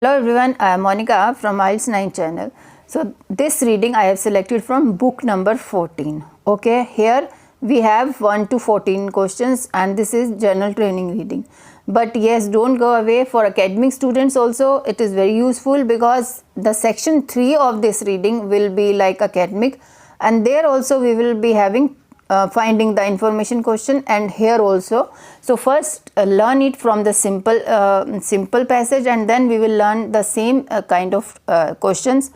Hello everyone, I am Monica from IELTS 9 channel. So this reading I have selected from book number 14. Okay, here we have 1 to 14 questions and this is general training reading. But yes, don't go away. For academic students also it is very useful because the section 3 of this reading will be like academic, and there also we will be having finding the information question, and here also. So first learn it from the simple passage, and then we will learn the same kind of questions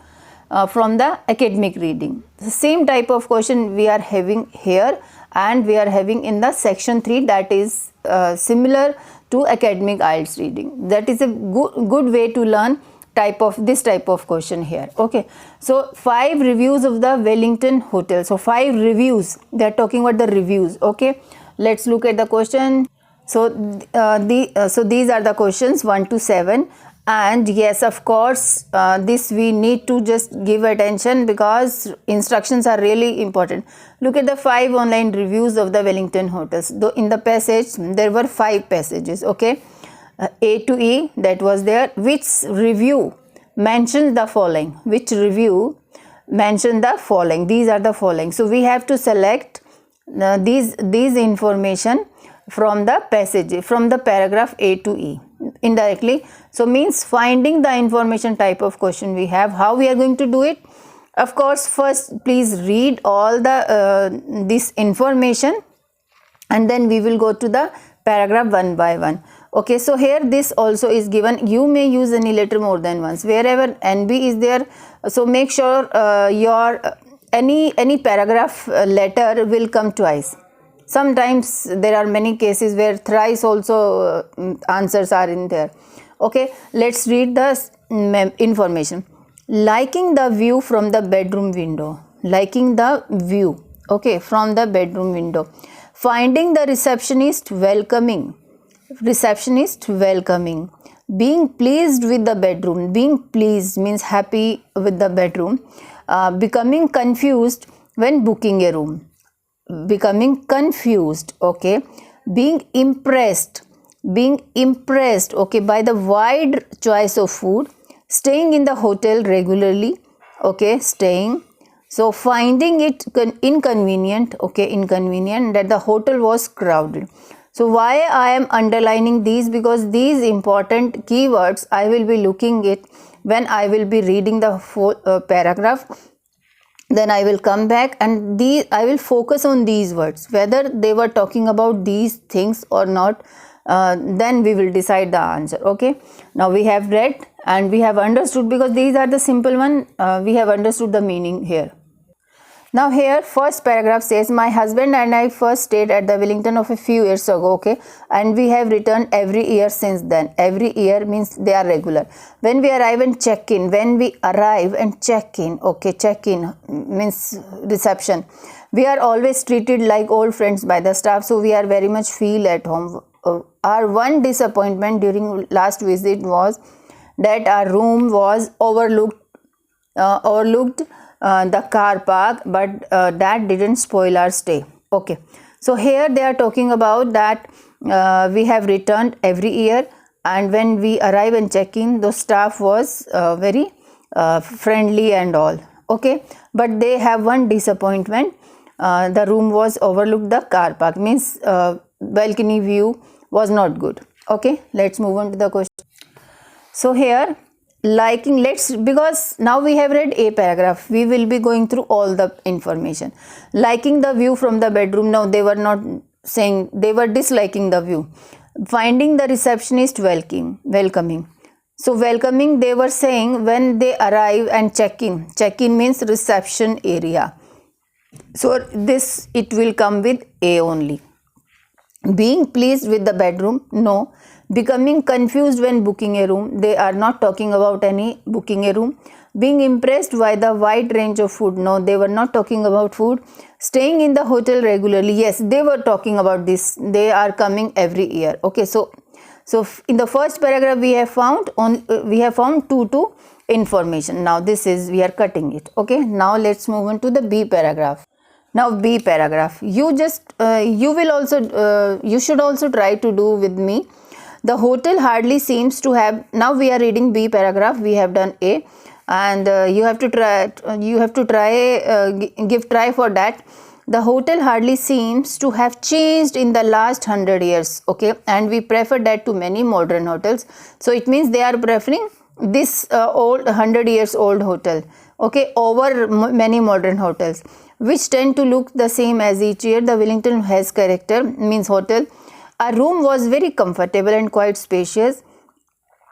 from the academic reading. The same type of question we are having here and we are having in the section 3, that is similar to academic IELTS reading. That is a good way to learn this type of question here. Okay, so 5 reviews of the Wellington hotel. So 5 reviews, they are talking about the reviews. Okay, let's look at the question. So these are the questions 1 to 7, and yes, of course, this we need to just give attention because instructions are really important. Look at the 5 online reviews of the Wellington hotels. Though in the passage there were 5 passages. Okay, A to E, that was there. Which review mentions the following? Which review mentioned the following? These are the following. So we have to select these information from the passage, from the paragraph A to E indirectly. So means finding the information type of question we have. How we are going to do it? Of course, first please read all the this information, and then we will go to the paragraph one by one. Okay, so here this also is given. You may use any letter more than once wherever NB is there. So make sure your any paragraph letter will come twice. Sometimes there are many cases where thrice also answers are in there. Okay, let's read the information. Liking the view from the bedroom window. Liking the view, okay, from the bedroom window. Finding the receptionist welcoming. Receptionist welcoming. Being pleased with the bedroom. Being pleased means happy with the bedroom. Becoming confused when booking a room. Becoming confused. Okay. Being impressed. Being impressed, okay, by the wide choice of food. Staying in the hotel regularly. Okay, staying. So finding it inconvenient, okay, inconvenient that the hotel was crowded. So why I am underlining these? Because these important keywords I will be looking it when I will be reading the full paragraph. Then I will come back and I will focus on these words, whether they were talking about these things or not. Then we will decide the answer. Okay, now we have read and we have understood, because these are the simple one. We have understood the meaning here. Now here first paragraph says, my husband and I first stayed at the Wellington of a few years ago, okay, and we have returned every year since then. Every year means they are regular. When we arrive and check in, when we arrive and check in, okay, check in means reception. We are always treated like old friends by the staff, so we are very much feel at home. Our one disappointment during last visit was that our room was overlooked the car park, but that didn't spoil our stay. Okay, so here they are talking about that we have returned every year, and when we arrive and check in, the staff was very friendly and all. Okay, but they have one disappointment. The room was overlooked the car park, means balcony view was not good. Okay, let's move on to the question. So here liking, because now we have read a paragraph, we will be going through all the information. Liking the view from the bedroom. Now they were not saying, they were disliking the view. Finding the receptionist welcoming. So welcoming, they were saying when they arrive and check in means reception area. So this, it will come with A only. Being pleased with the bedroom, no. Becoming confused when booking a room, they are not talking about any booking a room. Being impressed by the wide range of food, no, they were not talking about food. Staying in the hotel regularly, yes, they were talking about this. They are coming every year. Okay, so in the first paragraph we have found 2 information. Now this is, we are cutting it. Okay, now let's move on to the B paragraph. Now B paragraph, you should also try to do with me. The hotel hardly seems to have. Now we are reading B paragraph. We have done A, and you have to try. Give try for that. The hotel hardly seems to have changed in the last 100 years. Okay, and we prefer that to many modern hotels. So it means they are preferring this old 100 years old hotel. Okay, over many modern hotels, which tend to look the same as each year. The Wellington has character, means hotel. Our room was very comfortable and quite spacious.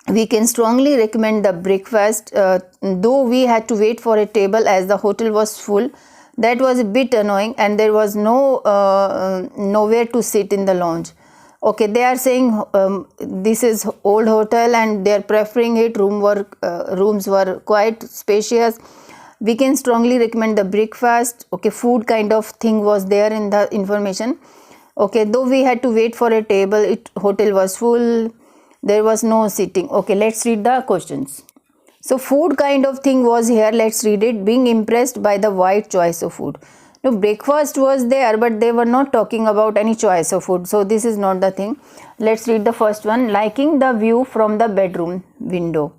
We can strongly recommend the breakfast, though we had to wait for a table as the hotel was full. That was a bit annoying, and there was nowhere to sit in the lounge. Okay, they are saying this is old hotel and they are preferring it. Rooms were quite spacious. We can strongly recommend the breakfast. Okay, food kind of thing was there in the information. Okay, though we had to wait for a table, hotel was full. There was no sitting. Okay, let's read the questions. So food kind of thing was here. Let's read it. Being impressed by the wide choice of food. No, breakfast was there, but they were not talking about any choice of food. So this is not the thing. Let's read the first one. Liking the view from the bedroom window.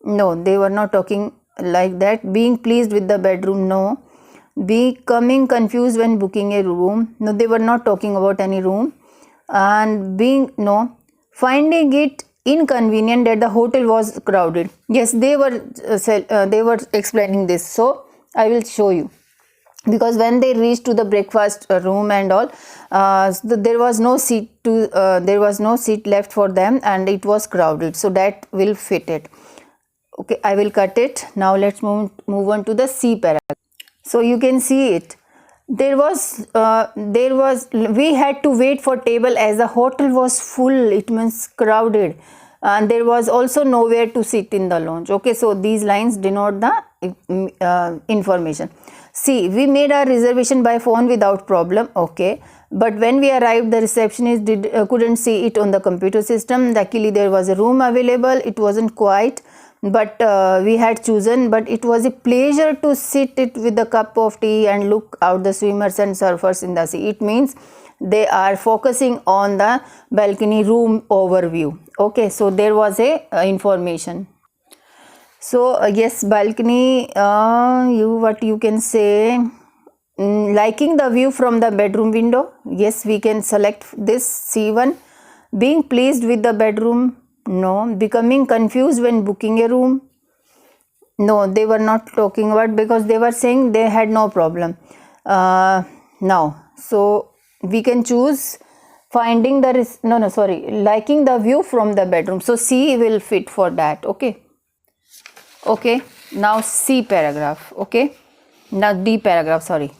No, they were not talking like that. Being pleased with the bedroom. No. Becoming confused when booking a room. No, they were not talking about any room. And no. Finding it inconvenient that the hotel was crowded. Yes, they were explaining this. So I will show you, because when they reached to the breakfast room and all, there was no seat left for them, and it was crowded. So that will fit it. Okay, I will cut it. Now let's move on to the C paragraph. So you can see it. We had to wait for table as the hotel was full. It means crowded, and there was also nowhere to sit in the lounge. Okay, so these lines denote the information. See, we made our reservation by phone without problem. Okay, but when we arrived, the receptionist couldn't see it on the computer system. Luckily, there was a room available. It wasn't quite, but we had chosen. But it was a pleasure to sit it with a cup of tea and look out the swimmers and surfers in the sea. It means they are focusing on the balcony room overview. Okay, so there was a information. So yes, balcony, what you can say, liking the view from the bedroom window. Yes, we can select this C1. Being pleased with the bedroom. No. Becoming confused when booking a room. No, they were not talking about, because they were saying they had no problem. Now, so we can choose liking the view from the bedroom. So C will fit for that. Okay, now C paragraph. Okay, now D paragraph, sorry.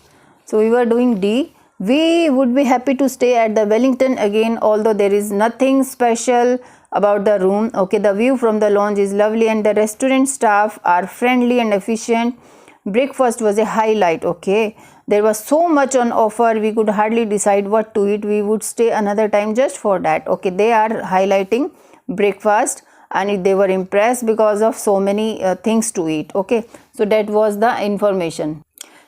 So we were doing D. We would be happy to stay at the Wellington again, although there is nothing special about the room. Okay, the view from the lounge is lovely and the restaurant staff are friendly and efficient. Breakfast was a highlight. Okay, there was so much on offer, we could hardly decide what to eat. We would stay another time just for that. Okay, they are highlighting breakfast, and they were impressed because of so many things to eat. Okay, so that was the information.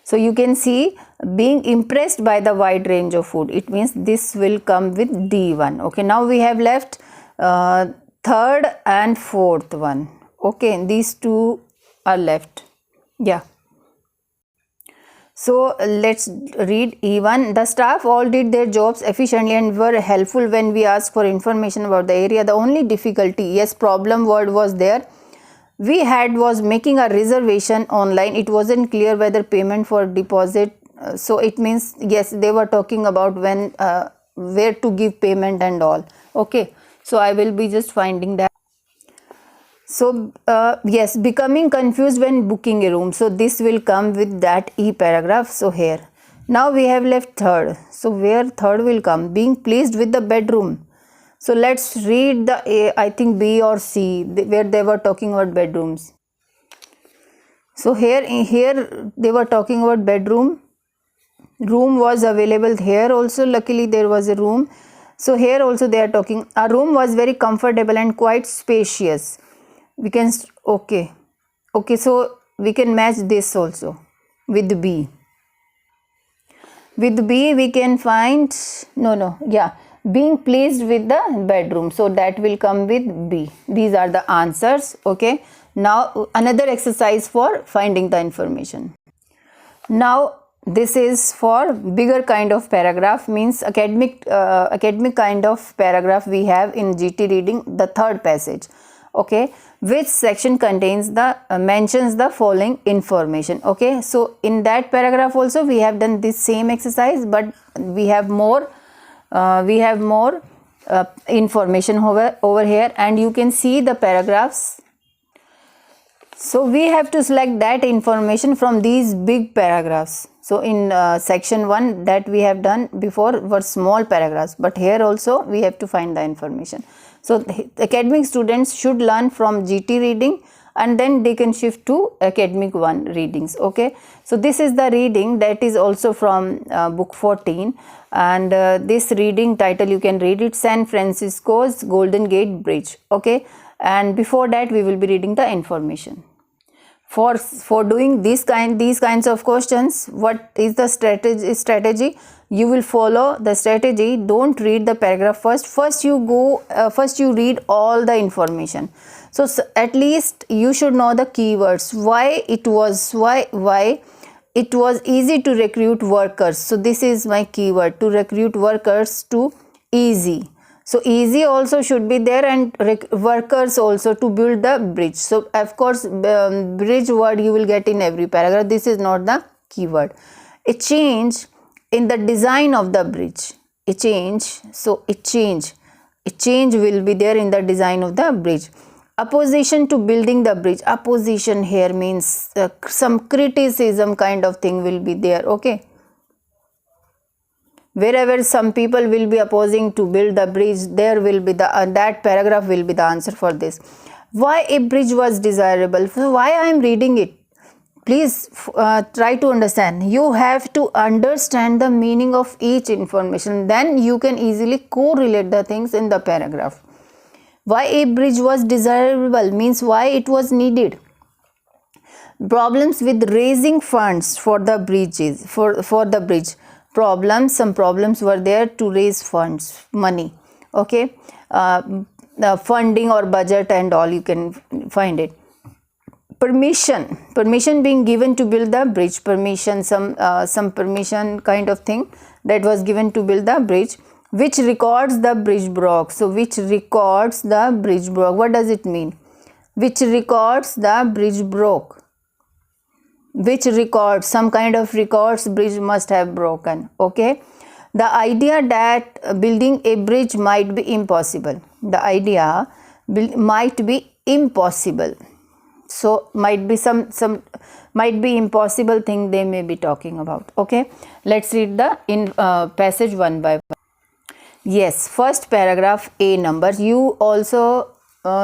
So you can see, being impressed by the wide range of food. It means this will come with D1. Okay, now we have left third and fourth one. Okay, these two are left. Yeah. So let's read E1. The staff all did their jobs efficiently and were helpful when we asked for information about the area. The only difficulty, yes, problem word was there, we had was making a reservation online. It wasn't clear whether payment for deposit. So it means, yes, they were talking about when where to give payment and all. Okay, so I will be just finding that. So yes, becoming confused when booking a room. So this will come with that E paragraph. So here, now we have left third. So where third will come? Being pleased with the bedroom. So let's read the A, I think B or C, where they were talking about bedrooms. So here they were talking about bedroom. Room was available here also. Luckily there was a room. So here also they are talking. Our room was very comfortable and quite spacious. We can, okay, so we can match this also with B. With B we can find, being pleased with the bedroom, so that will come with B. These are the answers. Okay, now another exercise for finding the information. Now this is for bigger kind of paragraph, means academic kind of paragraph we have in GT reading, the third passage. Okay, which section contains the mentions the following information. Okay, so in that paragraph also we have done this same exercise, but we have more information over here, and you can see the paragraphs. So we have to select that information from these big paragraphs. So in section 1 that we have done before were small paragraphs, but here also we have to find the information. So academic students should learn from GT reading, and then they can shift to academic 1 readings. Okay, so this is the reading that is also from book 14, and this reading title you can read it, San Francisco's Golden Gate Bridge. Okay, and before that we will be reading the information. For doing these kinds of questions, what is the strategy? You will follow the strategy. Don't read the paragraph first you read all the information. So at least you should know the keywords, why it was easy to recruit workers. So this is my keyword, to recruit workers, to easy. So easy also should be there, and workers also, to build the bridge. So of course bridge word you will get in every paragraph. This is not the keyword. A change in the design of the bridge. A change will be there in the design of the bridge. Opposition to building the bridge. Opposition here means some criticism kind of thing will be there. Okay, wherever some people will be opposing to build the bridge, there will be that paragraph will be the answer for this. Why a bridge was desirable? So why I am reading it? Please try to understand. You have to understand the meaning of each information, then you can easily correlate the things in the paragraph. Why a bridge was desirable means why it was needed. Problems with raising funds for the bridges, for the bridge. Some problems were there to raise funds, money. Okay, the funding or budget and all, you can find it. Permission being given to build the bridge. Permission, some permission kind of thing that was given to build the bridge. Which records the bridge broke. So which records the bridge broke. What does it mean? Which records the bridge broke. Which records, some kind of records bridge must have broken. Okay, the idea that building a bridge might be impossible. The idea might be impossible. So might be some might be impossible thing they may be talking about. Okay, let's read the passage one by one. Yes, first paragraph, A number. You also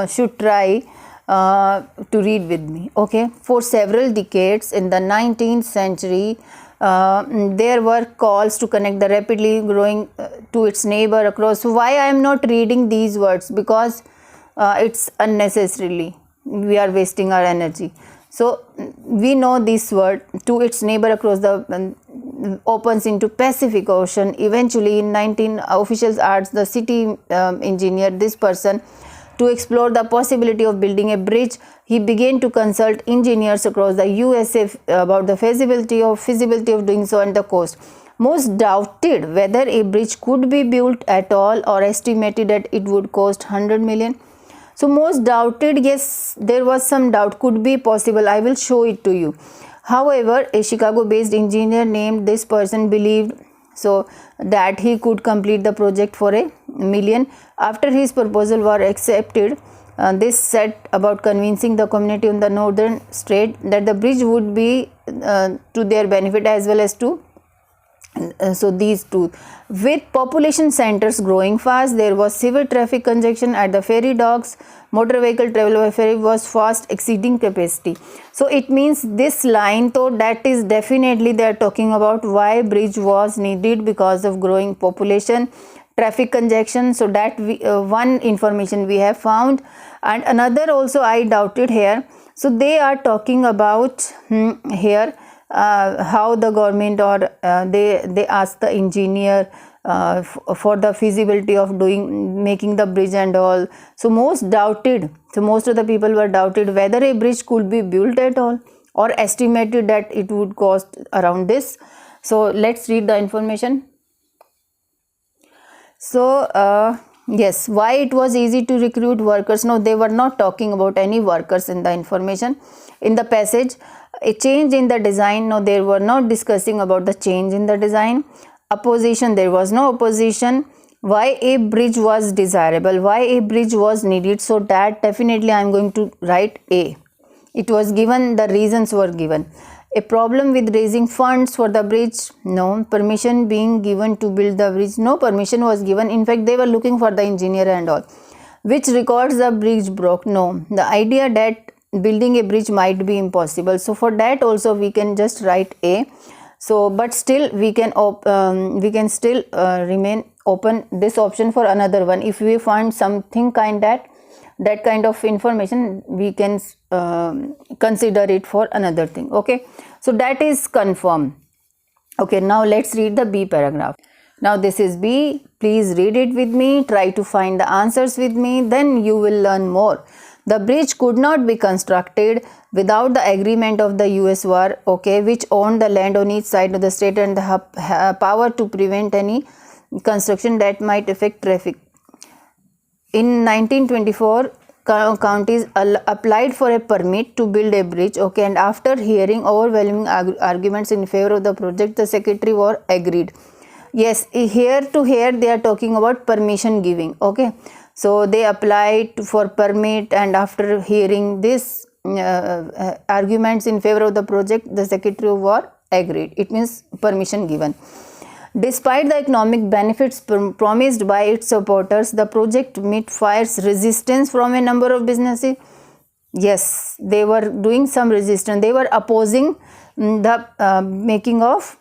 should try to read with me. Okay, for several decades in the 19th century, there were calls to connect the rapidly growing to its neighbor across. So why I am not reading these words? Because it's unnecessarily we are wasting our energy. So we know this word, to its neighbor across the opens into Pacific Ocean. Eventually in 19 officials asked the city engineer, this person, to explore the possibility of building a bridge. He began to consult engineers across the USA about the feasibility of doing so and the cost. Most doubted whether a bridge could be built at all, or estimated that it would cost 100 million. So most doubted, yes, there was some doubt, could be possible. I will show it to you. However, a Chicago-based engineer named this person believed so that he could complete the project for $1 million. After his proposal was accepted, this set about convincing the community on the northern state that the bridge would be to their benefit as well as to so these two. With population centers growing fast, there was severe traffic congestion at the ferry docks. Motor vehicle travel by ferry was fast exceeding capacity. So it means this line, though, that is definitely they are talking about why bridge was needed, because of growing population, traffic congestion. So that one information we have found, and another also I doubted here. So they are talking about here how the government or they ask the engineer for the feasibility of making the bridge and all. So most of the people were doubted whether a bridge could be built at all, or estimated that it would cost around this. So let's read the information. So yes, why it was easy to recruit workers? No, they were not talking about any workers in the information in the passage. A change in the design? No, they were not discussing about the change in the design. Opposition? There was no opposition. Why a bridge was desirable? Why a bridge was needed? So that definitely I am going to write A. It was given, the reasons were given. A problem with raising funds for the bridge? No. Permission being given to build the bridge? No permission was given. In fact, they were looking for the engineer and all. Which records the bridge broke? No. The idea that building a bridge might be impossible. So for that also we can just write A. So but still we can still remain open this option for another one. If we find something that kind of information, we can consider it for another thing. Okay, so that is confirmed. Okay, now let's read the B paragraph. Now this is B. Please read it with me, try to find the answers with me, then you will learn more. The bridge could not be constructed without the agreement of the USSR, okay, which owned the land on each side of the state and the power to prevent any construction that might affect traffic. In 1924, counties applied for a permit to build a bridge, okay, and after hearing overwhelming arguments in favor of the project, the secretary were agreed. Yes, here they are talking about permission giving, okay. So they applied for permit, and after hearing this arguments in favor of the project, the secretary were agreed. It means permission given. Despite the economic benefits promised by its supporters, the project met fierce resistance from a number of businesses. Yes, they were doing some resistance. They were opposing the making of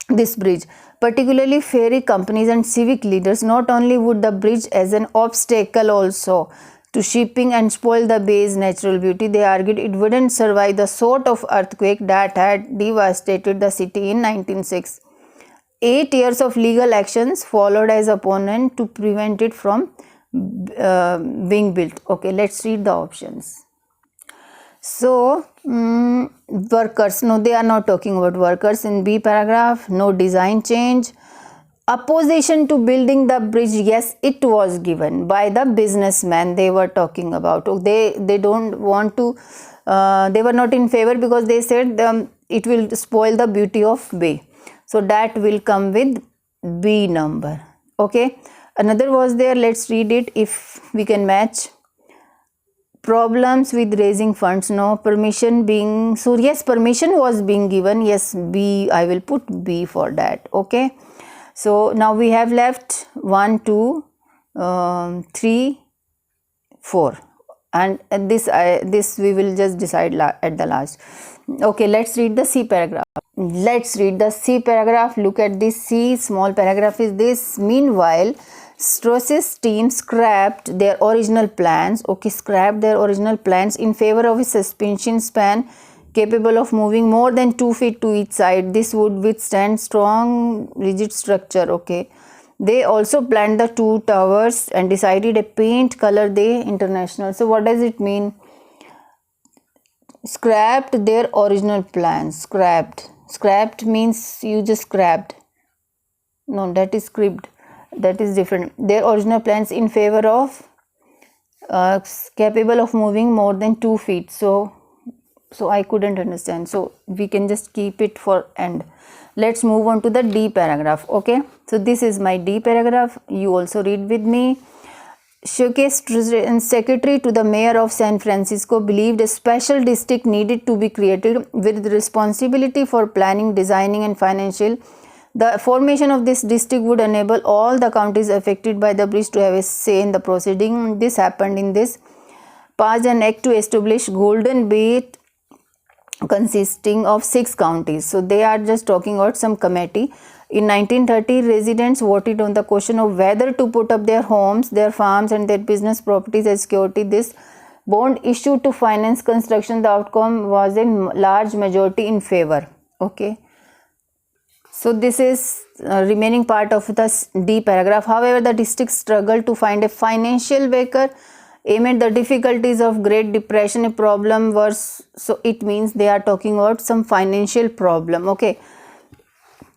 this bridge. Particularly ferry companies and civic leaders. Not only would the bridge as an obstacle also to shipping and spoil the bay's natural beauty, they argued it wouldn't survive the sort of earthquake that had devastated the city in 1906. 8 years of legal actions followed as opponent to prevent it from being built. Okay, let's read the options. So workers, no, they are not talking about workers in B paragraph. No design change. Opposition to building the bridge, yes, it was given by the businessman they were talking about. They don't want to, they were not in favor because they said it will spoil the beauty of bay. So that will come with B number. Okay, another was there, let's read it if we can match. Problems with raising funds, no. Permission being, so yes, permission was being given. Yes, B, I will put B for that. Okay, so now we have left 1, 2, 3, 4, and this we will just decide at the last. Okay, let's read the C paragraph. Let's read the C paragraph. Look at this C, small paragraph is this. Meanwhile, Strauss's team scrapped their original plans, in favor of a suspension span capable of moving more than 2 feet to each side. This would withstand strong rigid structure, okay. They also planned the 2 towers and decided a paint color they international. So what does it mean? Scrapped their original plans. Scrapped means you just scrapped. No, that is scribbled. That is different. Their original plans in favor of capable of moving more than 2 feet. So I couldn't understand. So we can just keep it for end. Let's move on to the D paragraph. Okay. So this is my D paragraph. You also read with me. Showcased secretary to the mayor of San Francisco believed a special district needed to be created with responsibility for planning, designing, and financial. The formation of this district would enable all the counties affected by the bridge to have a say in the proceeding. This happened in this. Passed an act to establish Golden Bay consisting of 6 counties. So they are just talking about some committee. In 1930, residents voted on the question of whether to put up their homes, their farms, and their business properties as security. This bond issued to finance construction. The outcome was a large majority in favor. Okay. So this is remaining part of the D paragraph. However, the district struggled to find a financial backer amid the difficulties of Great Depression. A problem was, so it means they are talking about some financial problem. Okay.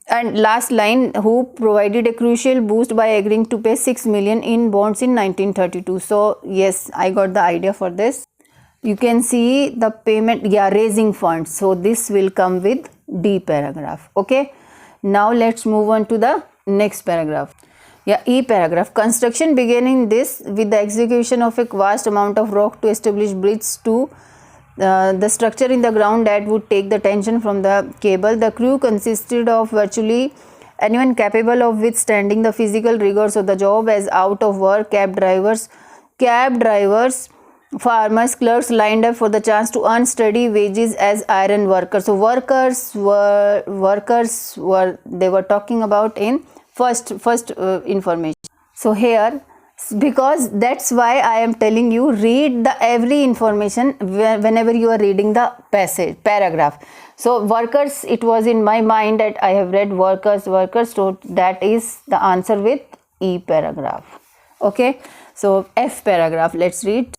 And last line, who provided a crucial boost by agreeing to pay 6 million in bonds in 1932. So yes, I got the idea for this. You can see the payment, yeah, raising funds. So this will come with D paragraph. Okay. Now let's move on to the next paragraph. Yeah, E paragraph. Construction beginning this with the execution of a vast amount of rock to establish bridges to the structure in the ground that would take the tension from the cable. The crew consisted of virtually anyone capable of withstanding the physical rigors of the job, as out of work cab drivers, farmers, clerks lined up for the chance to earn steady wages as iron workers. So workers were they were talking about in first information. So here, because that's why I am telling you, read the every information whenever you are reading the paragraph. So workers, it was in my mind that I have read workers, so that is the answer with E paragraph. Okay, so F paragraph, let's read.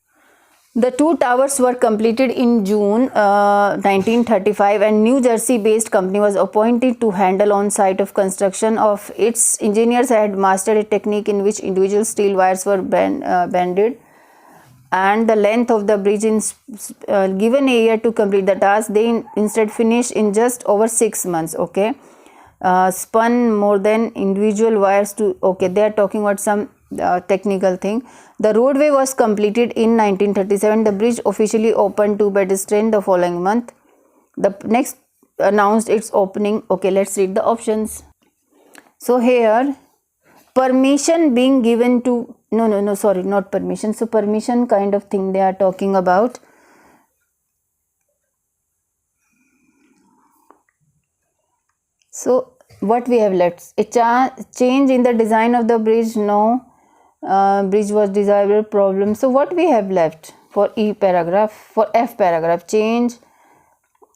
The two towers were completed in June 1935, and New Jersey-based company was appointed to handle on-site of construction of its. Engineers had mastered a technique in which individual steel wires were bended, and the length of the bridge given a year to complete the task. They instead finished in just over 6 months. Okay, spun more than individual wires to. Okay, they are talking about some technical thing. The roadway was completed in 1937. The bridge officially opened to pedestrians the following month. The next announced its opening. Okay, let's read the options. So here, permission being given to, no, sorry, not permission. So permission kind of thing they are talking about. So what we have left, a change in the design of the bridge. No. Bridge was desirable problem. So what we have left for E paragraph, for F paragraph, change,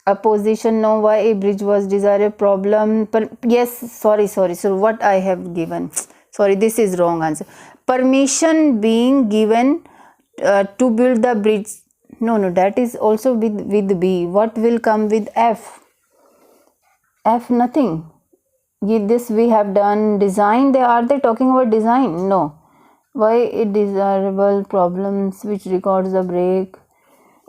opposition. No. Why a bridge was desirable problem. Yes, sorry. So what I have given, sorry, this is wrong answer. Permission being given to build the bridge. No, that is also with B. What will come with F? F, nothing. This we have done. Design, are they talking about design? No. Why a desirable problems which records the break.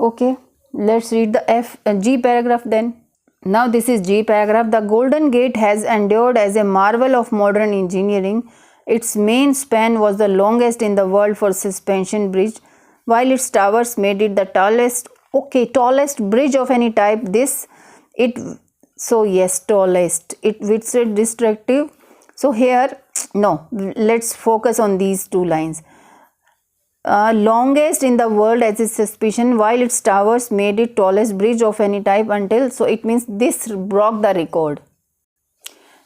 Okay, let's read the G paragraph then. Now this is G paragraph. The Golden Gate has endured as a marvel of modern engineering. Its main span was the longest in the world for suspension bridge, while its towers made it the tallest bridge of any type. Tallest. It withstood destructive. So here, no, let's focus on these two lines. Longest in the world as its suspicion, while its towers made it tallest bridge of any type until, so it means this broke the record.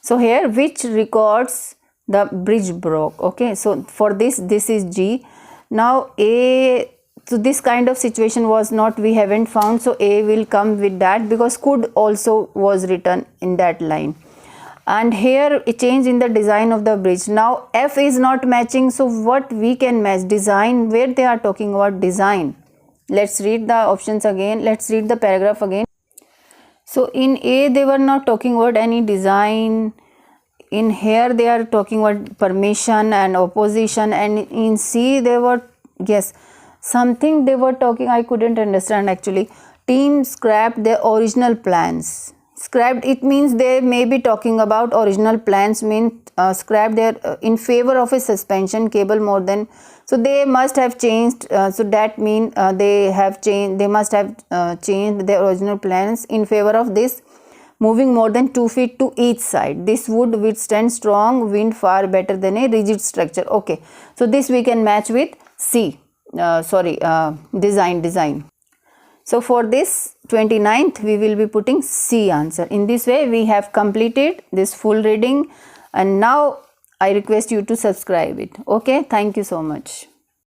So here, which records the bridge broke. Okay, so for this is G. Now A, so this kind of situation was not, we haven't found, so A will come with that, because could also was written in that line. And here a change in the design of the bridge. Now F is not matching, so what we can match? Design, where they are talking about design. Let's read the options again. Let's read the paragraph again. So in A they were not talking about any design. In here they are talking about permission and opposition, and in C they were, yes, something they were talking, I couldn't understand actually. Team scrapped their original plans. Scrapped, it means they may be talking about original plans, mean scrapped their in favor of a suspension cable more than, so they must have changed, so that mean they must have changed their original plans in favor of this moving more than 2 feet to each side. This would withstand strong wind far better than a rigid structure. Okay, so this we can match with C, design. So for this 29th we will be putting C answer. In this way we have completed this full reading, and now I request you to subscribe it. Okay, thank you so much.